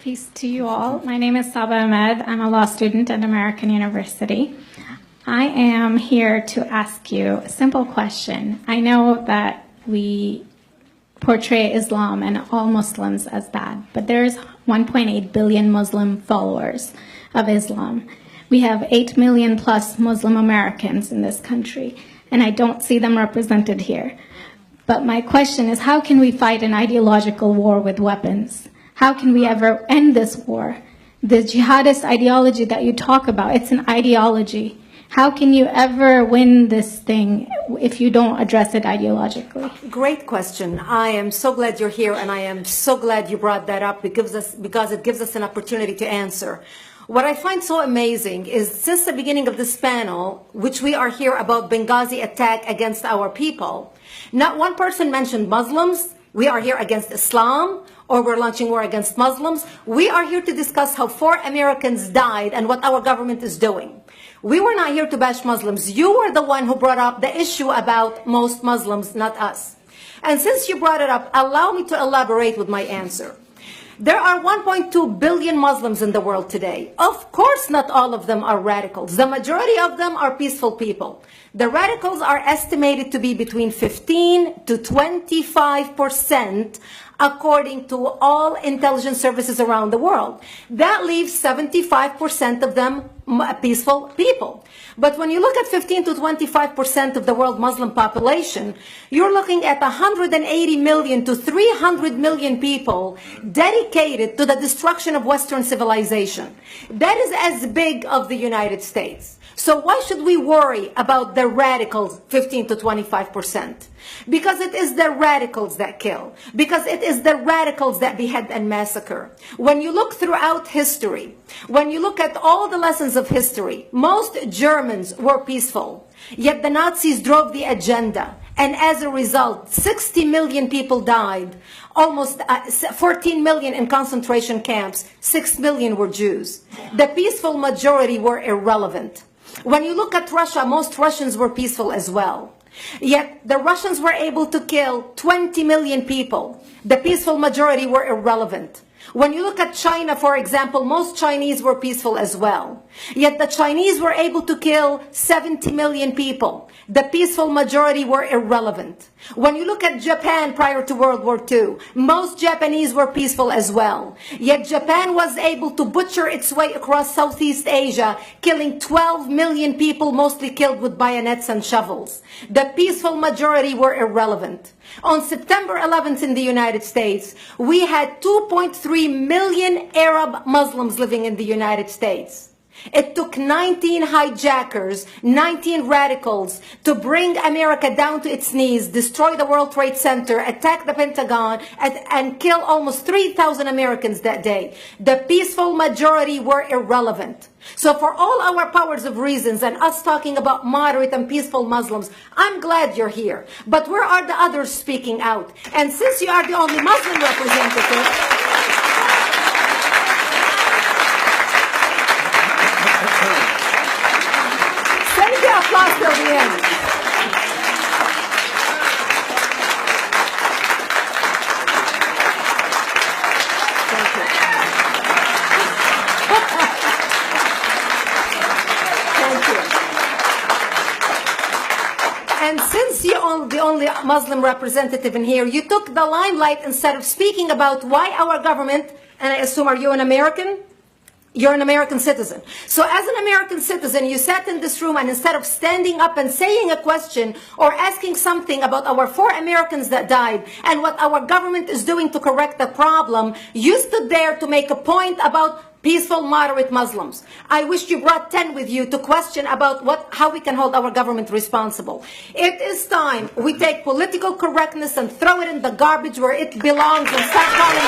Peace to you all. My name is Saba Ahmed. I'm a law student at American University. I am here to ask you a simple question. I know that we portray Islam and all Muslims as bad, but there's 1.8 billion Muslim followers of Islam. We have 8 million plus Muslim Americans in this country, and I don't see them represented here. But my question is, how can we fight an ideological war with weapons? How can we ever end this war? The jihadist ideology that you talk about, it's an ideology. How can you ever win this thing if you don't address it ideologically? Great question. I am so glad you're here, and I am so glad you brought that up because it gives us an opportunity to answer. What I find so amazing is since the beginning of this panel, which we are here about Benghazi attack against our people, not one person mentioned Muslims. We are here against Islam, or we're launching war against Muslims. We are here to discuss how 4 Americans died and what our government is doing. We were not here to bash Muslims. You were the one who brought up the issue about most Muslims, not us. And since you brought it up, allow me to elaborate with my answer. There are 1.2 billion Muslims in the world today. Of course, not all of them are radicals. The majority of them are peaceful people. The radicals are estimated to be between 15 to 25%, according to all intelligence services around the world. That leaves 75% of them peaceful people. But when you look at 15 to 25% of the world Muslim population, you're looking at 180 million to 300 million people dedicated to the destruction of Western civilization. That is as big of the United States. So why should we worry about the radicals, 15 to 25%? Because it is the radicals that kill. Because it is the radicals that behead and massacre. When you look throughout history, when you look at all the lessons of history, most Germans were peaceful. Yet the Nazis drove the agenda. And as a result, 60 million people died. Almost 14 million in concentration camps. 6 million were Jews. The peaceful majority were irrelevant. When you look at Russia, most Russians were peaceful as well. Yet the Russians were able to kill 20 million people. The peaceful majority were irrelevant. When you look at China, for example, most Chinese were peaceful as well. Yet the Chinese were able to kill 70 million people. The peaceful majority were irrelevant. When you look at Japan prior to World War II, most Japanese were peaceful as well. Yet Japan was able to butcher its way across Southeast Asia, killing 12 million people, mostly killed with bayonets and shovels. The peaceful majority were irrelevant. On September 11th in the United States, we had 2.3 million Arab Muslims living in the United States. It took 19 hijackers, 19 radicals to bring America down to its knees, destroy the World Trade Center, attack the Pentagon, and kill almost 3,000 Americans that day. The peaceful majority were irrelevant. So for all our powers of reasons and us talking about moderate and peaceful Muslims, I'm glad you're here. But where are the others speaking out? And since you are the only Muslim representative, applause till the end. Thank you. Thank you. And since you're the only Muslim representative in here, you took the limelight instead of speaking about why our government, and I assume, are you an American? You're an American citizen. So as an American citizen, you sat in this room and instead of standing up and saying a question or asking something about our 4 Americans that died and what our government is doing to correct the problem, you stood there to make a point about peaceful, moderate Muslims. I wish you brought 10 with you to question about how we can hold our government responsible. It is time we take political correctness and throw it in the garbage where it belongs and start calling it